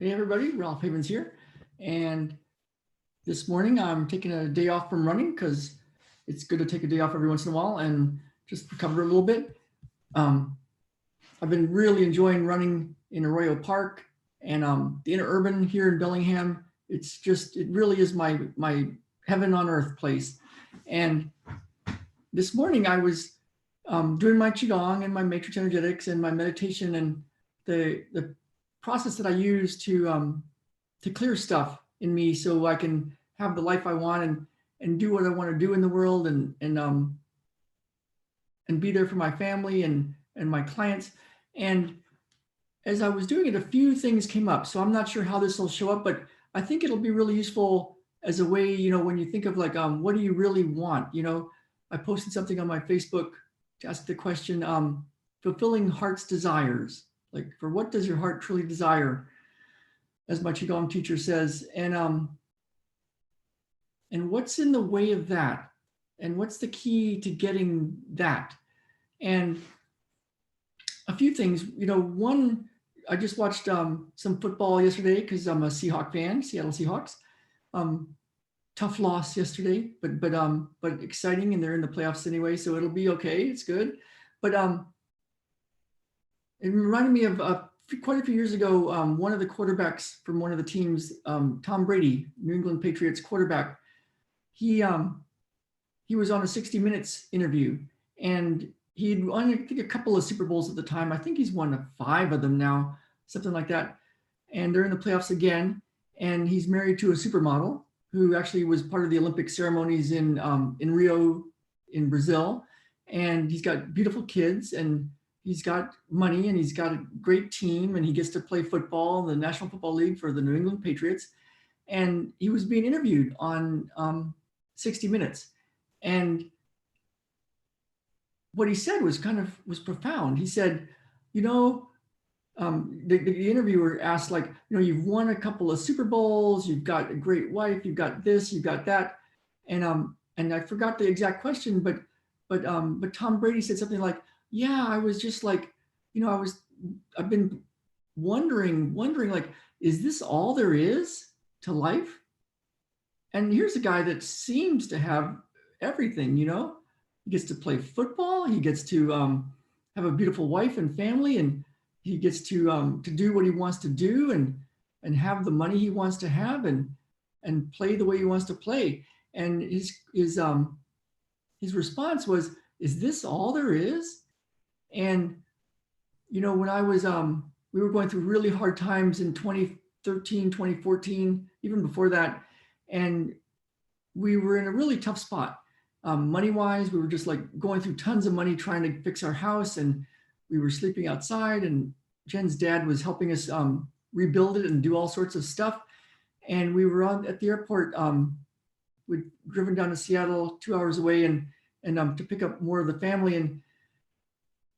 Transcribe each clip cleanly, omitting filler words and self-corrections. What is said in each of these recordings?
Hey everybody, Ralph Havens here. And this morning I'm taking a day off from running because it's good to take a day off every once in a while and just recover a little bit. I've been really enjoying running in Arroyo Park and the interurban here in Bellingham. It really is my heaven on earth place. And this morning I was doing my Qigong and my matrix energetics and my meditation, and the process that I use to clear stuff in me so I can have the life I want and do what I want to do in the world and be there for my family and my clients. And as I was doing it, a few things came up. So I'm not sure how this will show up, but I think it'll be really useful as a way, when you think of like, what do you really want? I posted something on my Facebook to ask the question, fulfilling heart's desires. Like, for what does your heart truly desire? As my Qigong teacher says, and what's in the way of that? And what's the key to getting that? And a few things, one, I just watched some football yesterday because I'm a Seahawk fan, Seattle Seahawks. Tough loss yesterday, but exciting, and they're in the playoffs anyway, so it'll be okay. It's good. But it reminded me of quite a few years ago, one of the quarterbacks from one of the teams, Tom Brady, New England Patriots quarterback, he was on a 60 Minutes interview, and he'd won, I think, a couple of Super Bowls at the time. I think he's won 5 of them now, something like that. And they're in the playoffs again, and he's married to a supermodel who actually was part of the Olympic ceremonies in Rio in Brazil. And he's got beautiful kids, and he's got money, and he's got a great team, and he gets to play football in the National Football League for the New England Patriots. And he was being interviewed on 60 Minutes. And what he said was profound. He said, the interviewer asked, like, you've won a couple of Super Bowls, you've got a great wife, you've got this, you've got that. And I forgot the exact question, but Tom Brady said something like, yeah, I was just like, I've been wondering, like, is this all there is to life? And here's a guy that seems to have everything, he gets to play football, he gets to have a beautiful wife and family, and he gets to do what he wants to do and have the money he wants to have and play the way he wants to play. And his response was, is this all there is? And when I was we were going through really hard times in 2013, 2014, even before that, and we were in a really tough spot. Money wise, we were just like going through tons of money trying to fix our house, and we were sleeping outside, and Jen's dad was helping us rebuild it and do all sorts of stuff. And we were at the airport. We'd driven down to Seattle, 2 hours away, and to pick up more of the family.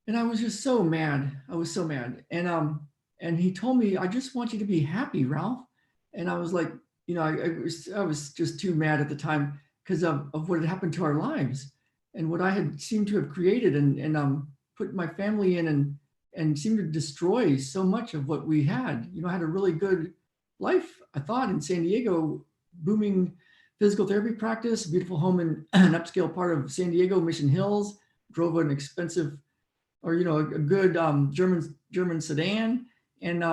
And I was just so mad. I was so mad. And he told me, I just want you to be happy, Ralph. And I was like, I was just too mad at the time because of what had happened to our lives and what I had seemed to have created and put my family in and seemed to destroy so much of what we had. I had a really good life, I thought, in San Diego, booming physical therapy practice, beautiful home in an upscale part of San Diego, Mission Hills, drove an expensive, or a good German sedan, and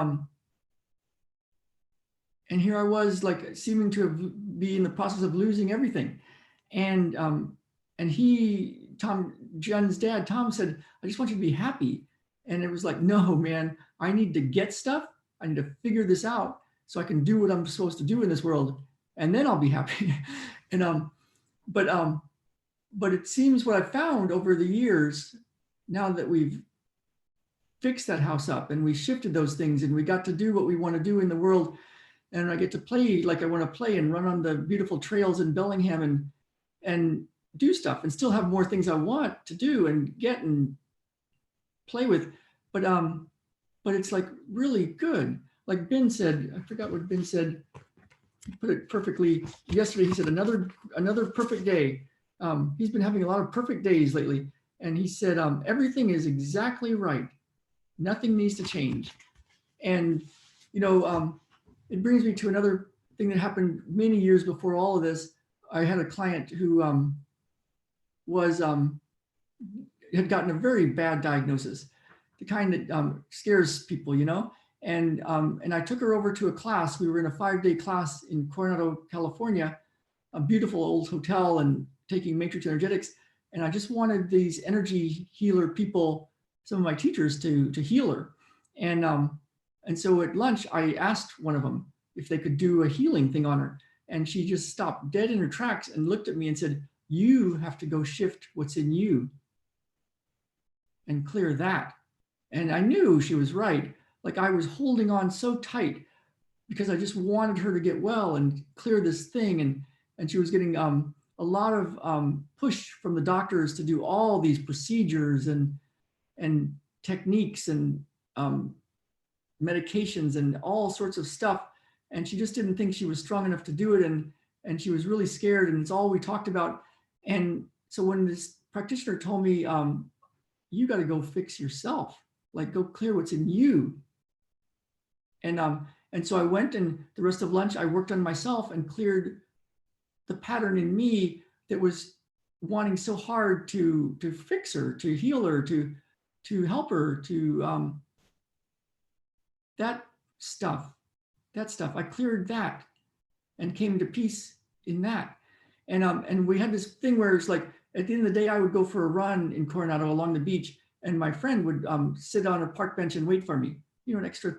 here I was, like, seeming to be in the process of losing everything. And Jen's dad, Tom, said, I just want you to be happy. And it was like, no, man, I need to get stuff. I need to figure this out so I can do what I'm supposed to do in this world, and then I'll be happy. And but it seems what I've found over the years, now that we've fixed that house up and we shifted those things and we got to do what we want to do in the world, and I get to play like I want to play and run on the beautiful trails in Bellingham and do stuff and still have more things I want to do and get and play with. But it's like really good. Like Ben said, I forgot what Ben said, he put it perfectly yesterday. He said, another perfect day. He's been having a lot of perfect days lately. And he said, everything is exactly right. Nothing needs to change. And, it brings me to another thing that happened many years before all of this. I had a client who was had gotten a very bad diagnosis, the kind that scares people, you know. And I took her over to a class. We were in a 5-day class in Coronado, California, a beautiful old hotel, and taking matrix energetics. And I just wanted these energy healer people, some of my teachers, to heal her. And so at lunch, I asked one of them if they could do a healing thing on her. And she just stopped dead in her tracks and looked at me and said, "You have to go shift what's in you and clear that." And I knew she was right. Like, I was holding on so tight because I just wanted her to get well and clear this thing. And she was getting a lot of push from the doctors to do all these procedures and techniques and medications and all sorts of stuff. And she just didn't think she was strong enough to do it. And she was really scared, and it's all we talked about. And so when this practitioner told me, you got to go fix yourself, like go clear what's in you. And so I went, and the rest of lunch, I worked on myself and cleared the pattern in me that was wanting so hard to fix her, to heal her, to help her, to that stuff. I cleared that and came to peace in that. And we had this thing where it's like, at the end of the day, I would go for a run in Coronado along the beach, and my friend would sit on a park bench and wait for me, you know, an extra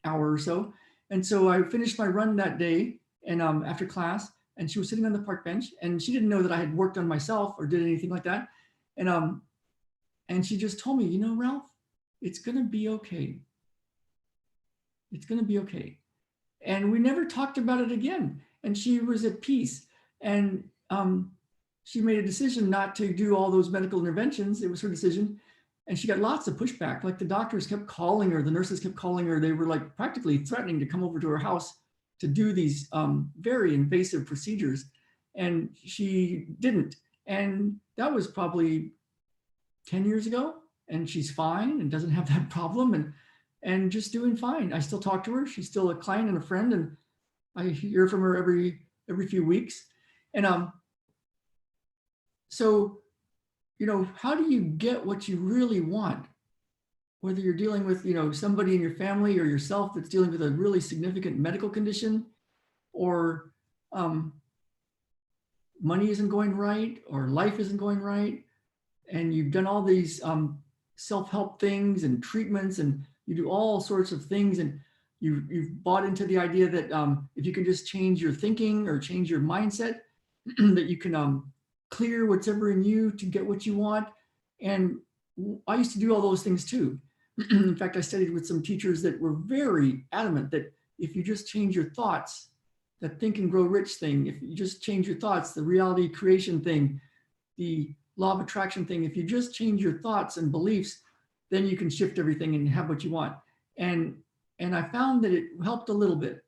hour or so. And so I finished my run that day, and after class, and she was sitting on the park bench, and she didn't know that I had worked on myself or did anything like that. And she just told me, you know, Ralph, it's gonna be okay. It's gonna be okay. And we never talked about it again. And she was at peace. And she made a decision not to do all those medical interventions. It was her decision. And she got lots of pushback. Like, the doctors kept calling her, the nurses kept calling her. They were like practically threatening to come over to her house to do these very invasive procedures. And she didn't. And that was probably 10 years ago. And she's fine and doesn't have that problem, and just doing fine. I still talk to her. She's still a client and a friend, and I hear from her every few weeks. And so, you know, how do you get what you really want? Whether you're dealing with, you know, somebody in your family or yourself that's dealing with a really significant medical condition, or money isn't going right, or life isn't going right, and you've done all these self-help things and treatments, and you do all sorts of things, and you've bought into the idea that if you can just change your thinking or change your mindset, that you can clear whatever in you to get what you want. And I used to do all those things too. In fact, I studied with some teachers that were very adamant that if you just change your thoughts, that Think and Grow Rich thing, if you just change your thoughts, the reality creation thing, the law of attraction thing, if you just change your thoughts and beliefs, then you can shift everything and have what you want. And I found that it helped a little bit,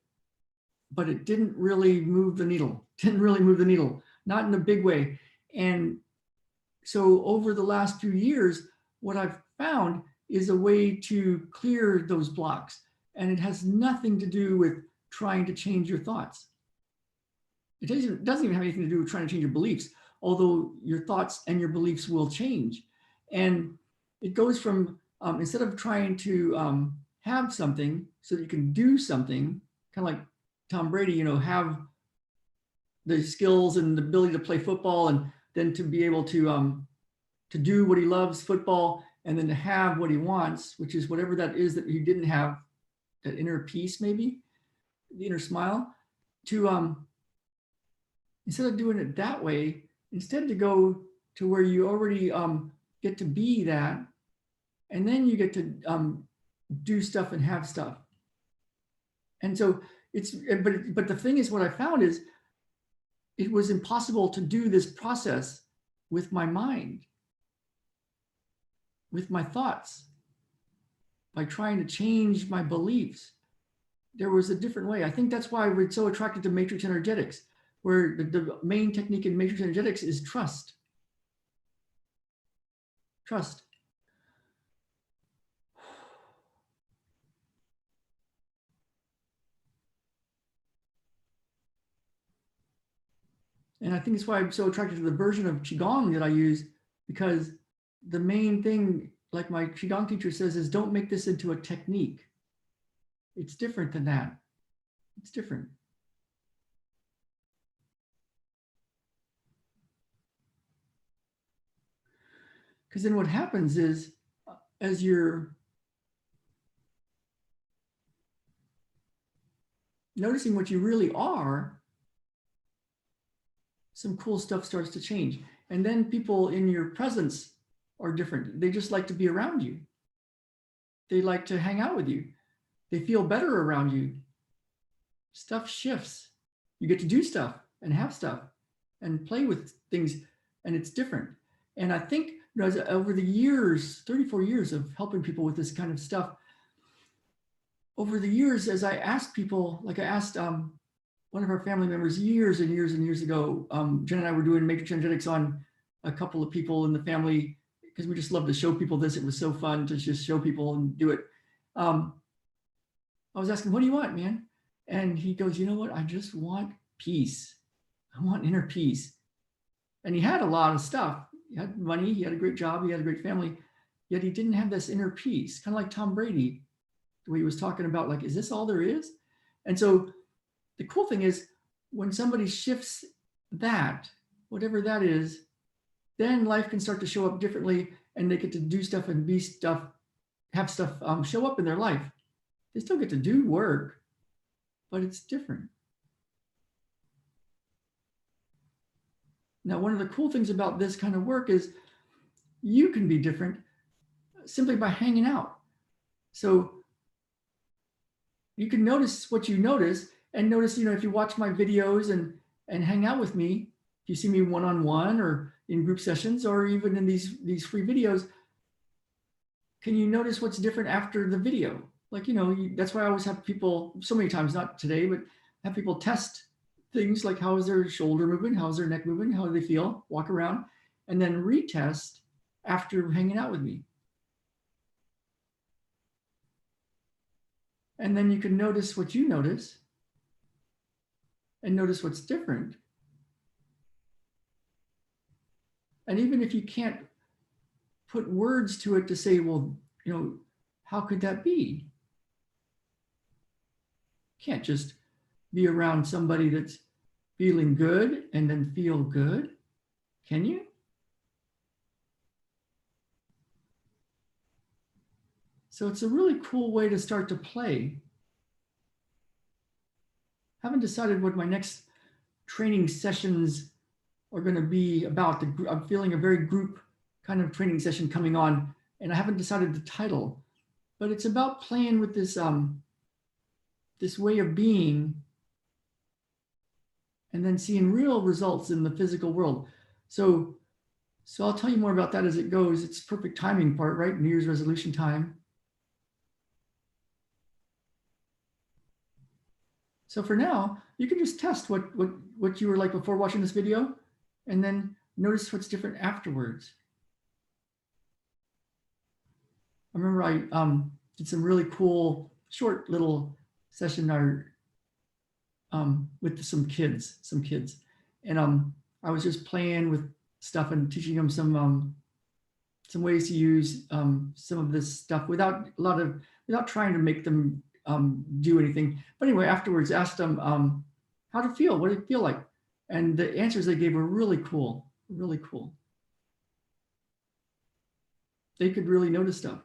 but it didn't really move the needle. Not in a big way. And so over the last few years, what I've found is a way to clear those blocks. And it has nothing to do with trying to change your thoughts. It doesn't even have anything to do with trying to change your beliefs, although your thoughts and your beliefs will change. And it goes from, instead of trying to have something so that you can do something, kind of like Tom Brady, you know, have the skills and the ability to play football, and then to be able to do what he loves, football, and then to have what he wants, which is whatever that is that he didn't have, that inner peace, maybe the inner smile, to instead of doing it that way, instead to go to where you already get to be that, and then you get to do stuff and have stuff. And so it's, but the thing is, what I found is it was impossible to do this process with my mind, with my thoughts, by trying to change my beliefs. There was a different way. I think that's why we're so attracted to matrix energetics, where the main technique in matrix energetics is trust. Trust. And I think it's why I'm so attracted to the version of Qigong that I use, because the main thing, like my Qigong teacher says, is don't make this into a technique. It's different than that. It's different. Because then what happens is, as you're noticing what you really are, some cool stuff starts to change. And then people in your presence are different. They just like to be around you. They like to hang out with you. They feel better around you. Stuff shifts. You get to do stuff and have stuff and play with things, and it's different. And I think, over the years, 34 years of helping people with this kind of stuff, over the years, as I asked people, like I asked one of our family members years and years and years ago, Jen and I were doing matrix energetics on a couple of people in the family, because we just love to show people this. It was so fun to just show people and do it. I was asking, what do you want, man? And he goes, you know what? I just want peace. I want inner peace. And he had a lot of stuff. He had money, he had a great job, he had a great family, yet he didn't have this inner peace, kind of like Tom Brady, the way he was talking about, like, is this all there is? And so the cool thing is, when somebody shifts that, whatever that is, then life can start to show up differently, and they get to do stuff and be stuff, have stuff show up in their life. They still get to do work, but it's different. Now, one of the cool things about this kind of work is you can be different simply by hanging out. So you can notice what you notice, and notice, if you watch my videos and hang out with me, if you see me one-on-one or in group sessions, or even in these free videos, can you notice what's different after the video? Like, that's why I always have people, so many times, not today, but have people test things like, how is their shoulder moving? How is their neck moving? How do they feel? Walk around, and then retest after hanging out with me. And then you can notice what you notice and notice what's different. And even if you can't put words to it to say, well, how could that be? You can't just be around somebody that's feeling good and then feel good, can you? So it's a really cool way to start to play. I haven't decided what my next training sessions are going to be about. I'm feeling a very group kind of training session coming on, and I haven't decided the title, but it's about playing with this this way of being, and then seeing real results in the physical world. So I'll tell you more about that as it goes. It's perfect timing part, right? New Year's resolution time. So for now, you can just test what you were like before watching this video, and then notice what's different afterwards. I remember I did some really cool short little session with some kids, and I was just playing with stuff and teaching them some ways to use some of this stuff without trying to make them do anything. But anyway, afterwards, asked them how to feel, what did it feel like, and the answers they gave were really cool, really cool. They could really notice stuff.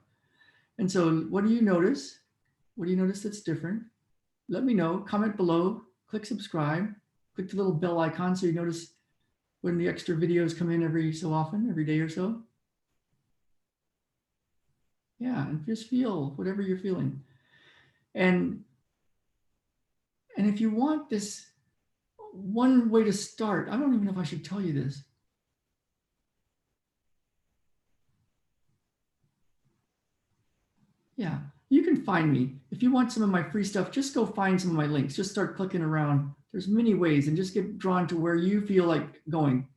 And so, what do you notice? What do you notice that's different? Let me know. Comment below. Click subscribe. Click the little bell icon so you notice when the extra videos come in every so often, every day or so. Yeah, and just feel whatever you're feeling. And if you want this, one way to start, I don't even know if I should tell you this. Yeah, you can find me. If you want some of my free stuff, just go find some of my links. Just start clicking around. There's many ways, and just get drawn to where you feel like going.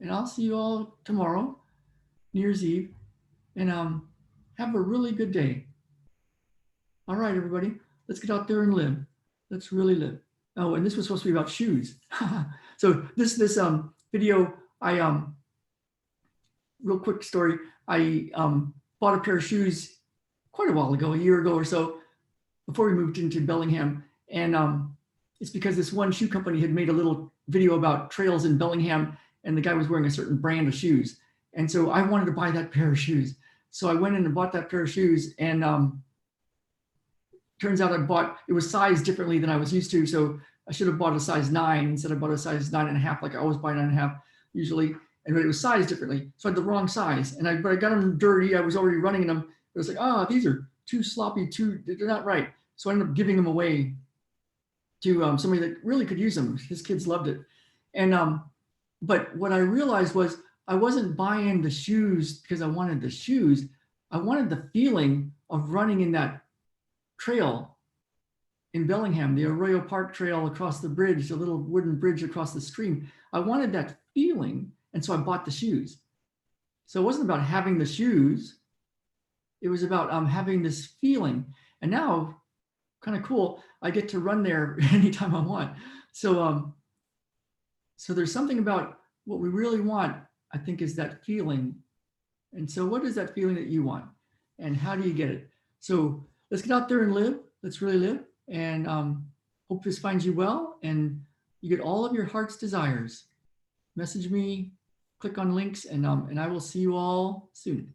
And I'll see you all tomorrow, New Year's Eve, and have a really good day. All right, everybody, let's get out there and live. Let's really live. Oh, and this was supposed to be about shoes. So this video, real quick story. I bought a pair of shoes quite a while ago, a year ago or so, before we moved into Bellingham. And it's because this one shoe company had made a little video about trails in Bellingham, and the guy was wearing a certain brand of shoes. And so I wanted to buy that pair of shoes. So I went in and bought that pair of shoes, and turns out it was sized differently than I was used to. So I should have bought a size 9 instead. I bought a size 9.5, like I always buy 9.5 usually. And but it was sized differently. So I had the wrong size. But I got them dirty. I was already running in them. It was like, these are too sloppy, they're not right. So I ended up giving them away to somebody that really could use them. His kids loved it. And but what I realized was I wasn't buying the shoes because I wanted the shoes. I wanted the feeling of running in that trail in Bellingham, the Arroyo Park Trail across the bridge, the little wooden bridge across the stream. I wanted that feeling, and so I bought the shoes. So it wasn't about having the shoes. It was about having this feeling. And now, kind of cool, I get to run there anytime I want. So so there's something about what we really want, I think, is that feeling. And so what is that feeling that you want? And how do you get it? So let's get out there and live. Let's really live. And hope this finds you well and you get all of your heart's desires. Message me, click on links, and I will see you all soon.